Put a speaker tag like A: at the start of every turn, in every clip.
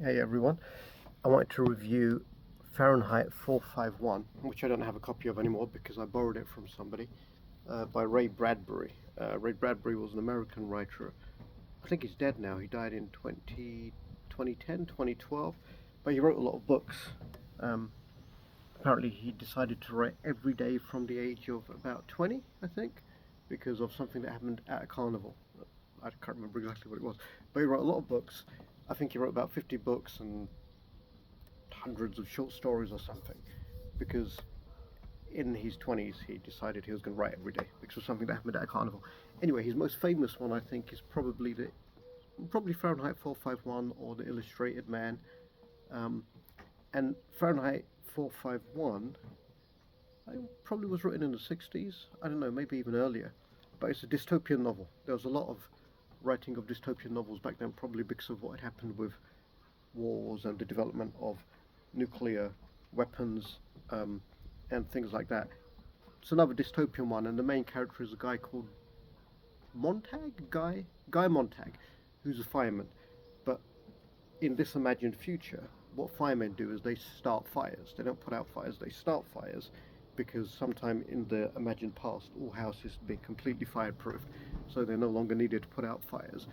A: Hey everyone, I wanted to review Fahrenheit 451, which I don't have a copy of anymore because I borrowed it from somebody, by Ray Bradbury. Ray Bradbury was an American writer. I think he's dead now. He died in 2010, 2012, but he wrote a lot of books. Um, Apparently, he decided to write every day from the age of about 20, I think, because of something that happened at a carnival. I can't remember exactly what it was, but he wrote a lot of books. I think he wrote about 50 books and hundreds of short stories or something, because in his 20s he decided he was going to write every day because of something that happened at a carnival. Anyway, his most famous one I think is probably Fahrenheit 451 or The Illustrated Man. Um, and Fahrenheit 451 I probably was written in the 60s. I don't know, maybe even earlier. But it's a dystopian novel. There was a lot of writing of dystopian novels back then, probably because of what had happened with wars and the development of nuclear weapons, um, and things like that. It's another dystopian one, and the main character is a guy called Guy Montag, who's a fireman. But in this imagined future, what firemen do is they start fires. They don't put out fires; they start fires, because sometime in the imagined past, all houses have been completely fireproof, so they're no longer needed to put out fires.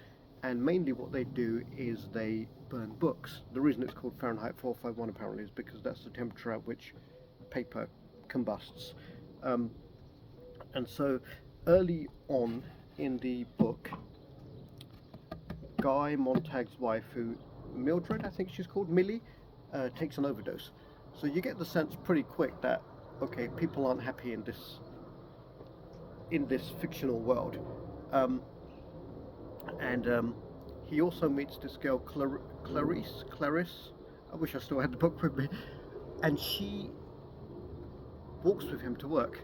A: And mainly what they do is they burn books. The reason it's called Fahrenheit 451 apparently is because that's the temperature at which paper combusts. Um, and so early on in the book, Guy Montag's wife, who Mildred, I think she's called, Millie, takes an overdose. So you get the sense pretty quick that okay, people aren't happy in this fictional world. Um, and he also meets this girl, Clarice. I wish I still had the book with me. And she walks with him to work.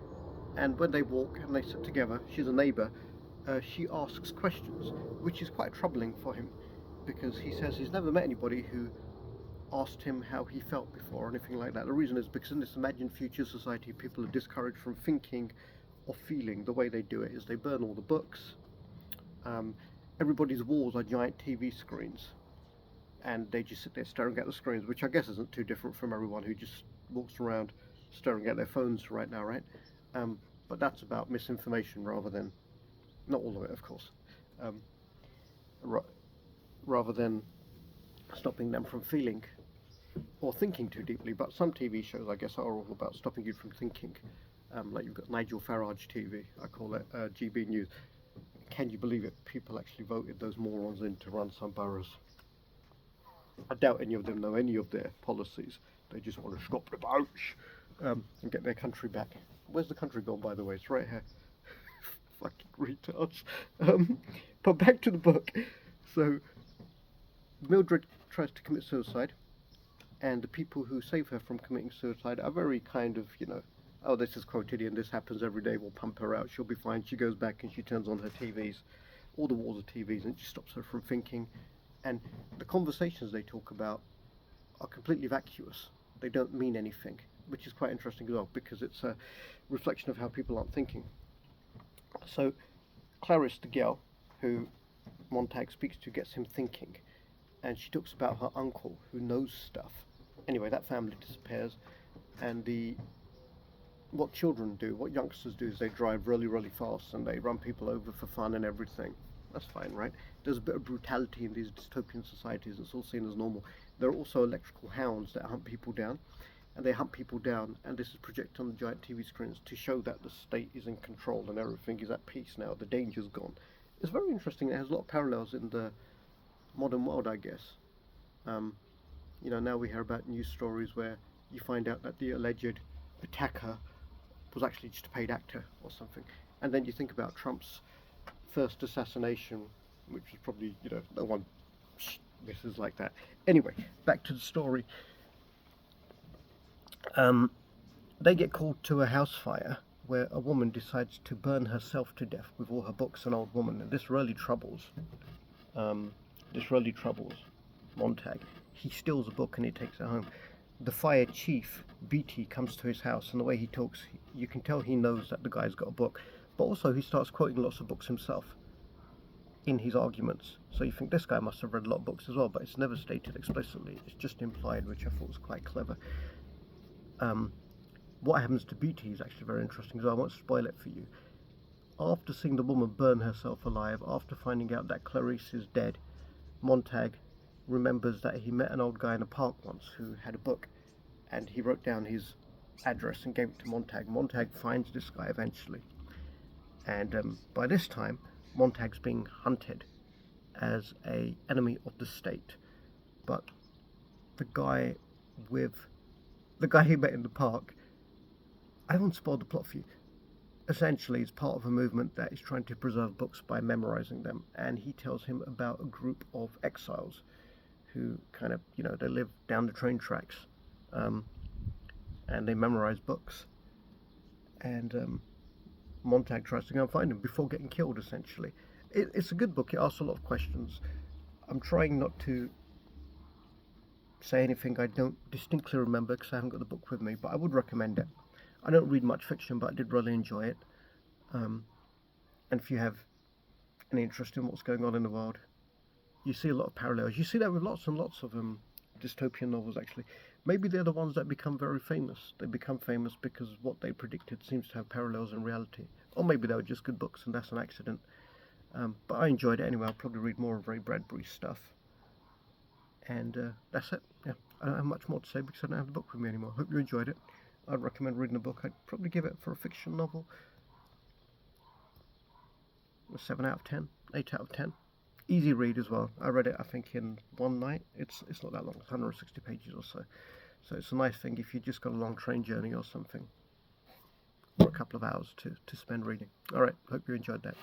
A: And when they walk and they sit together, she's a neighbour. She asks questions, which is quite troubling for him, because he says he's never met anybody who asked him how he felt before or anything like that. The reason is because in this imagined future society, people are discouraged from thinking or feeling. The way they do it is they burn all the books. Um, Everybody's walls are giant TV screens, and they just sit there staring at the screens, which I guess isn't too different from everyone who just walks around staring at their phones right now, right? Um, but that's about misinformation rather than, not all of it, of course, um, ra- rather than stopping them from feeling or thinking too deeply. But some TV shows, I guess, are all about stopping you from thinking. Like you've got Nigel Farage TV, I call it GB News. Can you believe it? People actually voted those morons in to run some boroughs. I doubt any of them know any of their policies. They just want to stop the boats, and get their country back. Where's the country gone, by the way? It's right here. Fucking retards. Um, but back to the book. So Mildred tries to commit suicide, and the people who save her from committing suicide are very kind of, oh, this is quotidian, this happens every day, we'll pump her out, she'll be fine. She goes back and she turns on her TVs, all the walls are TVs, and it just stops her from thinking. And the conversations they talk about are completely vacuous. They don't mean anything, which is quite interesting as well, because it's a reflection of how people aren't thinking. So Clarice, the girl who Montag speaks to, gets him thinking, and she talks about her uncle who knows stuff. Anyway, that family disappears, and the what children do, what youngsters do, is they drive really, really fast and they run people over for fun and everything. That's fine, right? There's a bit of brutality in these dystopian societies. It's all seen as normal. There are also electrical hounds that hunt people down, and they hunt people down, and this is projected on the giant TV screens to show that the state is in control and everything is at peace now. The danger's gone. It's very interesting. It has a lot of parallels in the modern world, I guess. Um, now we hear about news stories where you find out that the alleged attacker was actually just a paid actor or something. And then you think about Trump's first assassination, which was probably, no one misses like that. Anyway, back to the story. They get called to a house fire where a woman decides to burn herself to death with all her books, an old woman, and um, this really troubles Montag. He steals a book and he takes it home. The fire chief, BT, comes to his house, and the way he talks, you can tell he knows that the guy's got a book, but also he starts quoting lots of books himself. in his arguments. So you think this guy must have read a lot of books as well, but it's never stated explicitly. It's just implied, which I thought was quite clever. What happens to Beauty is actually very interesting, so I won't spoil it for you. After seeing the woman burn herself alive, after finding out that Clarice is dead, Montag remembers that he met an old guy in a park once who had a book, and he wrote down his address and gave it to Montag. Montag finds this guy eventually, and by this time, Montag's being hunted as a enemy of the state. But the guy he met in the park, I won't spoil the plot for you. Essentially, it's part of a movement that is trying to preserve books by memorizing them, and he tells him about a group of exiles who kind of, they live down the train tracks, and they memorize books. And Montag tries to go and find him before getting killed, essentially. It's a good book. It asks a lot of questions. I'm trying not to say anything I don't distinctly remember because I haven't got the book with me, but I would recommend it. I don't read much fiction, but I did really enjoy it. And if you have any interest in what's going on in the world, you see a lot of parallels. You see that with lots and lots of dystopian novels, actually. Maybe they're the ones that become very famous. They become famous because what they predicted seems to have parallels in reality. Or maybe they were just good books and that's an accident. But I enjoyed it anyway. I'll probably read more of Ray Bradbury's stuff. And that's it. Yeah, I don't have much more to say because I don't have the book with me anymore. Hope you enjoyed it. I'd recommend reading the book. I'd probably give it, for a fiction novel, a 7 out of 10, 8 out of 10. Easy read as well. I read it, I think, in one night. It's not that long. It's 160 pages or so. So it's a nice thing if you just got a long train journey or something, or a couple of hours to spend reading. Alright, hope you enjoyed that.